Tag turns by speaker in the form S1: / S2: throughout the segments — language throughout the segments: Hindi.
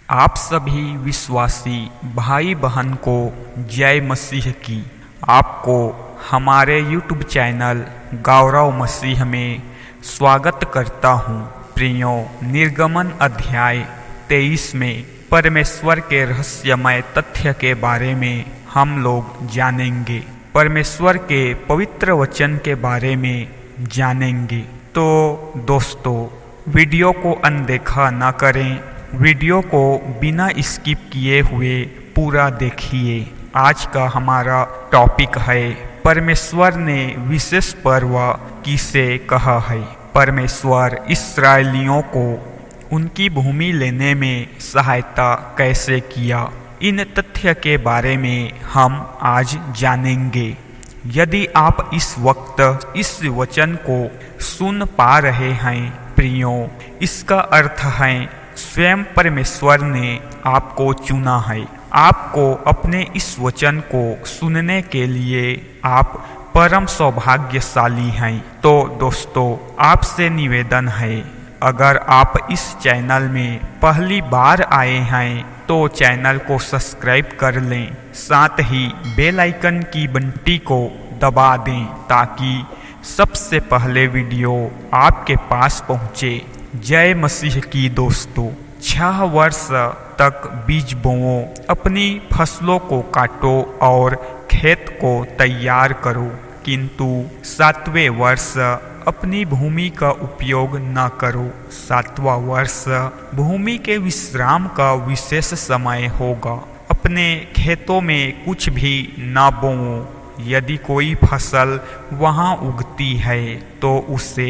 S1: आप सभी विश्वासी भाई बहन को जय मसीह की। आपको हमारे YouTube चैनल गौरव मसीह में स्वागत करता हूँ। प्रियो, निर्गमन अध्याय 23 में परमेश्वर के रहस्यमय तथ्य के बारे में हम लोग जानेंगे। परमेश्वर के पवित्र वचन के बारे में जानेंगे। तो दोस्तों, वीडियो को अनदेखा न करें, वीडियो को बिना स्किप किए हुए पूरा देखिए। आज का हमारा टॉपिक है परमेश्वर ने विशेष पर्व किसे कहा है। परमेश्वर इस्राएलियों को उनकी भूमि लेने में सहायता कैसे किया, इन तथ्य के बारे में हम आज जानेंगे। यदि आप इस वक्त इस वचन को सुन पा रहे हैं प्रियो, इसका अर्थ है स्वयं परमेश्वर ने आपको चुना है। आपको अपने इस वचन को सुनने के लिए आप परम सौभाग्यशाली हैं। तो दोस्तों, आपसे निवेदन है, अगर आप इस चैनल में पहली बार आए हैं तो चैनल को सब्सक्राइब कर लें, साथ ही बेल आइकन की घंटी को दबा दें ताकि सबसे पहले वीडियो आपके पास पहुंचे। जय मसीह की। दोस्तों, 6 वर्ष तक बीज बोओ, अपनी फसलों को काटो और खेत को तैयार करो, किंतु 7वें वर्ष अपनी भूमि का उपयोग न करो। 7वां वर्ष भूमि के विश्राम का विशेष समय होगा। अपने खेतों में कुछ भी न बोओ। यदि कोई फसल वहां उगती है तो उसे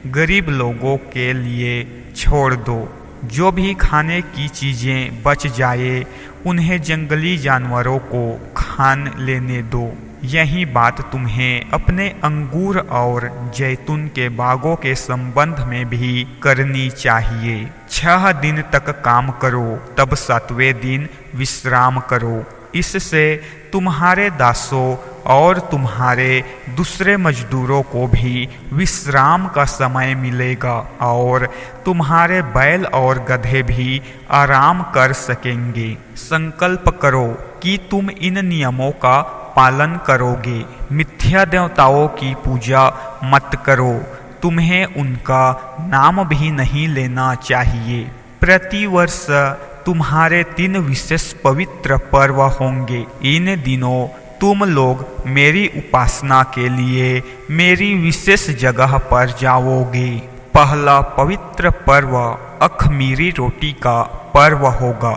S1: गरीब लोगों के लिए छोड़ दो। जो भी खाने की चीजें बच जाए उन्हें जंगली जानवरों को खान लेने दो। यही बात तुम्हें अपने अंगूर और जैतून के बागों के संबंध में भी करनी चाहिए। 6 दिन तक काम करो, तब 7वें दिन विश्राम करो। इससे तुम्हारे दासों और तुम्हारे दूसरे मजदूरों को भी विश्राम का समय मिलेगा और तुम्हारे बैल और गधे भी आराम कर सकेंगे। संकल्प करो कि तुम इन नियमों का पालन करोगे। मिथ्या देवताओं की पूजा मत करो। तुम्हें उनका नाम भी नहीं लेना चाहिए। प्रतिवर्ष तुम्हारे 3 विशेष पवित्र पर्व होंगे। इन दिनों तुम लोग मेरी उपासना के लिए मेरी विशेष जगह पर जाओगे। पहला पवित्र पर्व अख़मीरी रोटी का पर्व होगा।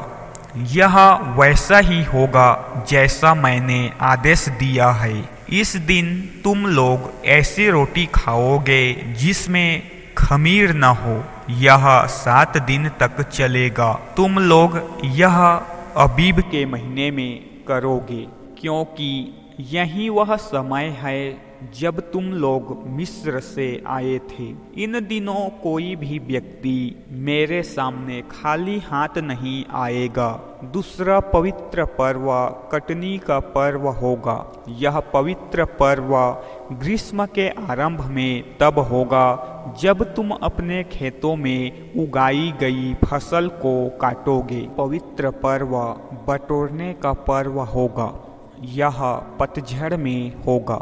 S1: यह वैसा ही होगा जैसा मैंने आदेश दिया है। इस दिन तुम लोग ऐसी रोटी खाओगे जिसमें खमीर न हो। यह 7 दिन तक चलेगा। तुम लोग यह अबीब के महीने में करोगे, क्योंकि यही वह समय है जब तुम लोग मिस्र से आए थे। इन दिनों कोई भी व्यक्ति मेरे सामने खाली हाथ नहीं आएगा। दूसरा पवित्र पर्व कटनी का पर्व होगा। यह पवित्र पर्व ग्रीष्म के आरंभ में तब होगा जब तुम अपने खेतों में उगाई गई फसल को काटोगे। पवित्र पर्व बटोरने का पर्व होगा। यह पतझड़ में होगा।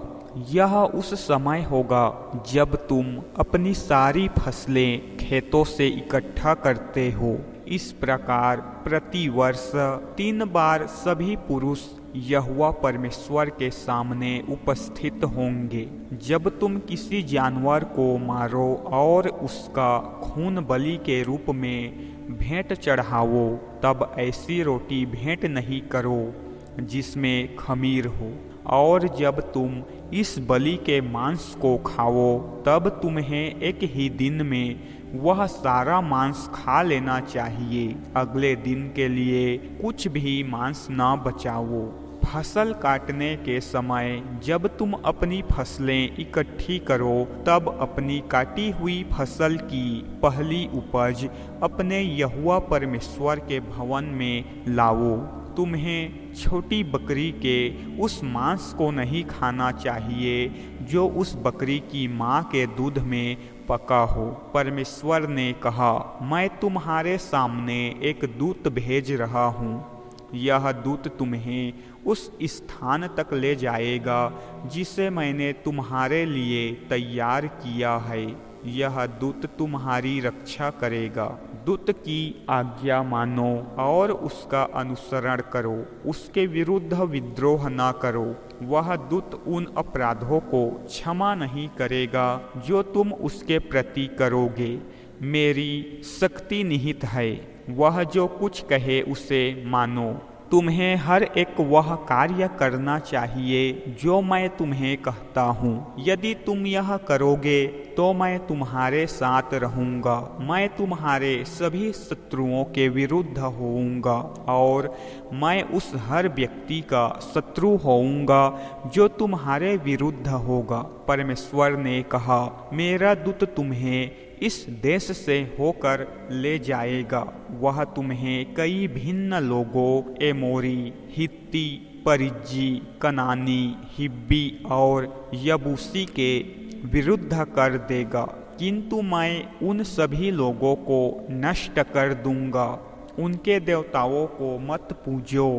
S1: यह उस समय होगा जब तुम अपनी सारी फसलें खेतों से इकट्ठा करते हो। इस प्रकार प्रतिवर्ष 3 बार सभी पुरुष यहोवा परमेश्वर के सामने उपस्थित होंगे। जब तुम किसी जानवर को मारो और उसका खून बलि के रूप में भेंट चढ़ाओ, तब ऐसी रोटी भेंट नहीं करो जिसमें खमीर हो। और जब तुम इस बलि के मांस को खाओ, तब तुम्हें एक ही दिन में वह सारा मांस खा लेना चाहिए। अगले दिन के लिए कुछ भी मांस न बचाओ। फसल काटने के समय जब तुम अपनी फसलें इकट्ठी करो, तब अपनी काटी हुई फसल की पहली उपज अपने यहोवा परमेश्वर के भवन में लाओ। तुम्हें छोटी बकरी के उस मांस को नहीं खाना चाहिए जो उस बकरी की मां के दूध में पका हो। परमेश्वर ने कहा, मैं तुम्हारे सामने एक दूत भेज रहा हूँ। यह दूत तुम्हें उस स्थान तक ले जाएगा जिसे मैंने तुम्हारे लिए तैयार किया है। यह दूत तुम्हारी रक्षा करेगा। दूत की आज्ञा मानो और उसका अनुसरण करो। उसके विरुद्ध विद्रोह न करो। वह दूत उन अपराधों को क्षमा नहीं करेगा जो तुम उसके प्रति करोगे। मेरी शक्ति निहित है। वह जो कुछ कहे उसे मानो। तुम्हें हर एक वह कार्य करना चाहिए जो मैं तुम्हें कहता हूँ। यदि तुम यह करोगे तो मैं तुम्हारे साथ रहूँगा। मैं तुम्हारे सभी शत्रुओं के विरुद्ध होऊंगा और मैं उस हर व्यक्ति का शत्रु होऊंगा जो तुम्हारे विरुद्ध होगा। परमेश्वर ने कहा, मेरा दूत तुम्हें इस देश से होकर ले जाएगा। वह तुम्हें कई भिन्न लोगों, एमोरी, हित्ती, परिज्जी, कनानी, हिब्बी और यबूसी के विरुद्ध कर देगा, किंतु मैं उन सभी लोगों को नष्ट कर दूंगा। उनके देवताओं को मत पूजो।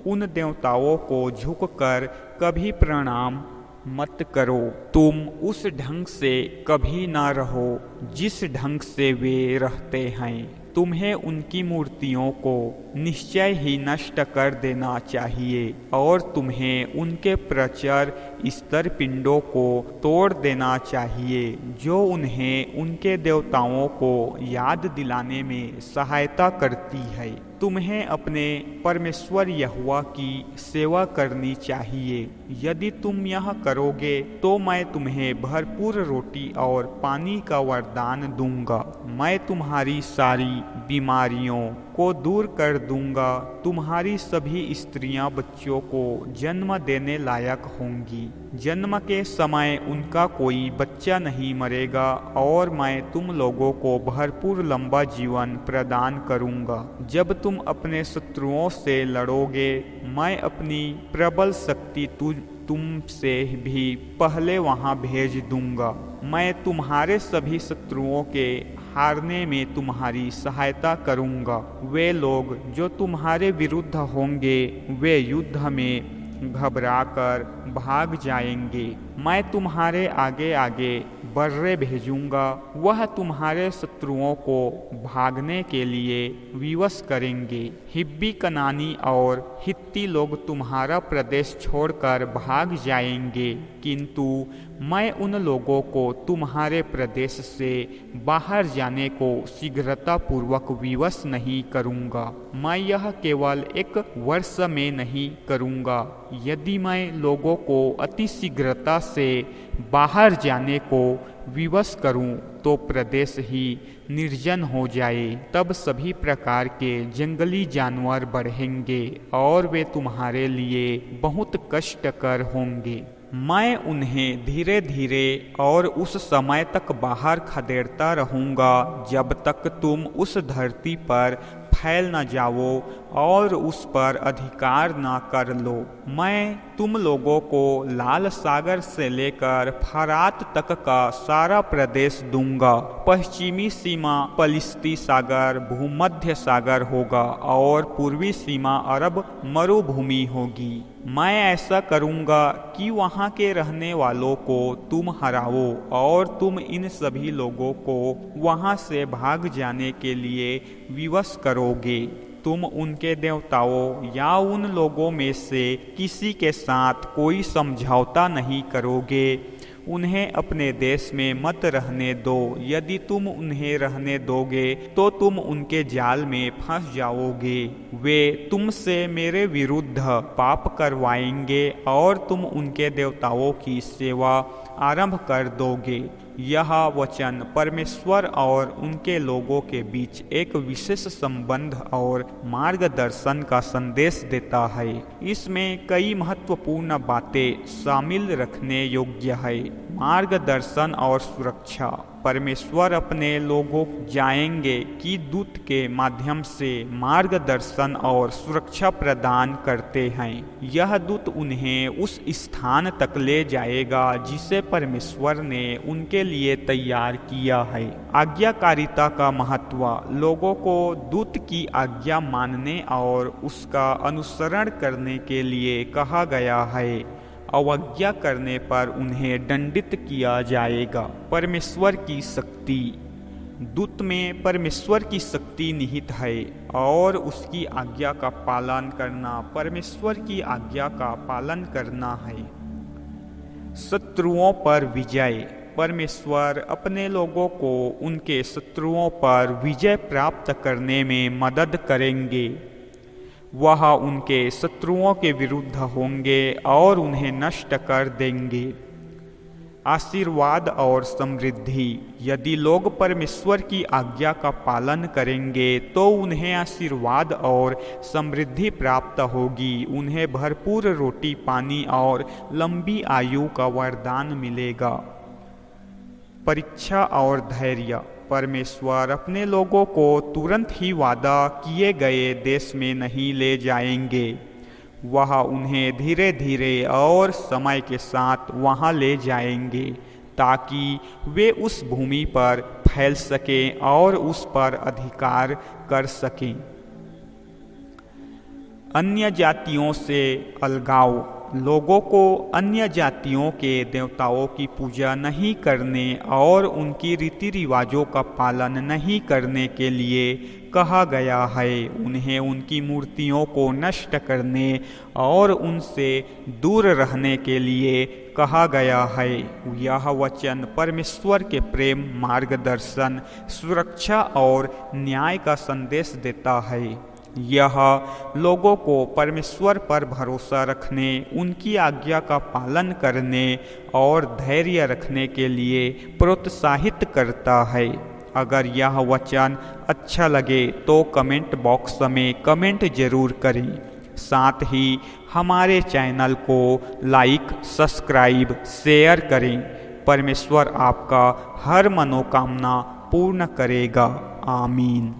S1: उन देवताओं को झुककर कभी प्रणाम मत करो। तुम उस ढंग से कभी ना रहो जिस ढंग से वे रहते हैं। तुम्हें उनकी मूर्तियों को निश्चय ही नष्ट कर देना चाहिए और तुम्हें उनके प्रचर स्तर पिंडों को तोड़ देना चाहिए जो उन्हें उनके देवताओं को याद दिलाने में सहायता करती है। तुम्हें अपने परमेश्वर यहोवा की सेवा करनी चाहिए। यदि तुम यह करोगे तो मैं तुम्हें भरपूर रोटी और पानी का वरदान दूंगा। मैं तुम्हारी सारी बीमारियों को दूर कर दूंगा। तुम्हारी सभी स्त्रियां बच्चों को जन्म देने लायक होंगी। जन्म के समय उनका कोई बच्चा नहीं मरेगा और मैं तुम लोगों को भरपूर लंबा जीवन प्रदान करूंगा। जब तुम अपने शत्रुओं से लड़ोगे, मैं अपनी प्रबल शक्ति तुमसे भी पहले वहां भेज दूंगा। मैं तुम्हारे सभी शत्रुओं के हारने में तुम्हारी सहायता करूंगा। वे लोग जो तुम्हारे विरुद्ध होंगे वे युद्ध में घबराकर भाग जाएंगे। मैं तुम्हारे आगे आगे बर्रे भेजूंगा। वह तुम्हारे शत्रुओं को भागने के लिए विवश करेंगे। हिब्बी, कनानी और हित्ती लोग तुम्हारा प्रदेश छोड़कर भाग जाएंगे, किंतु मैं उन लोगों को तुम्हारे प्रदेश से बाहर जाने को शीघ्रतापूर्वक विवश नहीं करूंगा। मैं यह केवल एक वर्ष में नहीं करूंगा। यदि मैं लोगों को अति शीघ्रता से बाहर जाने को विवश करूं तो प्रदेश ही निर्जन हो जाए। तब सभी प्रकार के जंगली जानवर बढ़ेंगे और वे तुम्हारे लिए बहुत कष्टकर होंगे। मैं उन्हें धीरे धीरे और उस समय तक बाहर खदेड़ता रहूंगा जब तक तुम उस धरती पर फैल न जाओ और उस पर अधिकार न कर लो। मैं तुम लोगों को लाल सागर से लेकर फरात तक का सारा प्रदेश दूंगा। पश्चिमी सीमा पलिस्ती सागर, भूमध्य सागर होगा और पूर्वी सीमा अरब मरुभूमि होगी। मैं ऐसा करूंगा कि वहां के रहने वालों को तुम हराओ और तुम इन सभी लोगों को वहां से भाग जाने के लिए विवश करोगे। तुम उनके देवताओं या उन लोगों में से किसी के साथ कोई समझौता नहीं करोगे। उन्हें अपने देश में मत रहने दो। यदि तुम उन्हें रहने दोगे तो तुम उनके जाल में फंस जाओगे। वे तुमसे मेरे विरुद्ध पाप करवाएंगे और तुम उनके देवताओं की सेवा आरंभ कर दोगे। यह वचन परमेश्वर और उनके लोगों के बीच एक विशेष संबंध और मार्गदर्शन का संदेश देता है। इसमें कई महत्वपूर्ण बातें शामिल रखने योग्य है। मार्गदर्शन और सुरक्षा। परमेश्वर अपने लोगों जाएंगे कि दूत के माध्यम से मार्गदर्शन और सुरक्षा प्रदान करते हैं। यह दूत उन्हें उस स्थान तक ले जाएगा जिसे परमेश्वर ने उनके लिए तैयार किया है। आज्ञाकारिता का महत्व। लोगों को दूत की आज्ञा मानने और उसका अनुसरण करने के लिए कहा गया है। अवज्ञा करने पर उन्हें दंडित किया जाएगा। परमेश्वर की शक्ति। दूत में परमेश्वर की शक्ति निहित है और उसकी आज्ञा का पालन करना परमेश्वर की आज्ञा का पालन करना है। शत्रुओं पर विजय। परमेश्वर अपने लोगों को उनके शत्रुओं पर विजय प्राप्त करने में मदद करेंगे। वह उनके शत्रुओं के विरुद्ध होंगे और उन्हें नष्ट कर देंगे। आशीर्वाद और समृद्धि। यदि लोग परमेश्वर की आज्ञा का पालन करेंगे तो उन्हें आशीर्वाद और समृद्धि प्राप्त होगी। उन्हें भरपूर रोटी पानी और लंबी आयु का वरदान मिलेगा। परीक्षा और धैर्य। परमेश्वर अपने लोगों को तुरंत ही वादा किए गए देश में नहीं ले जाएंगे। वह उन्हें धीरे धीरे और समय के साथ वहां ले जाएंगे ताकि वे उस भूमि पर फैल सकें और उस पर अधिकार कर सकें। अन्य जातियों से अलगाव। लोगों को अन्य जातियों के देवताओं की पूजा नहीं करने और उनकी रीति रिवाजों का पालन नहीं करने के लिए कहा गया है। उन्हें उनकी मूर्तियों को नष्ट करने और उनसे दूर रहने के लिए कहा गया है। यह वचन परमेश्वर के प्रेम, मार्गदर्शन, सुरक्षा और न्याय का संदेश देता है। यह लोगों को परमेश्वर पर भरोसा रखने, उनकी आज्ञा का पालन करने और धैर्य रखने के लिए प्रोत्साहित करता है। अगर यह वचन अच्छा लगे तो कमेंट बॉक्स में कमेंट जरूर करें। साथ ही हमारे चैनल को लाइक, सब्सक्राइब, शेयर करें। परमेश्वर आपका हर मनोकामना पूर्ण करेगा। आमीन।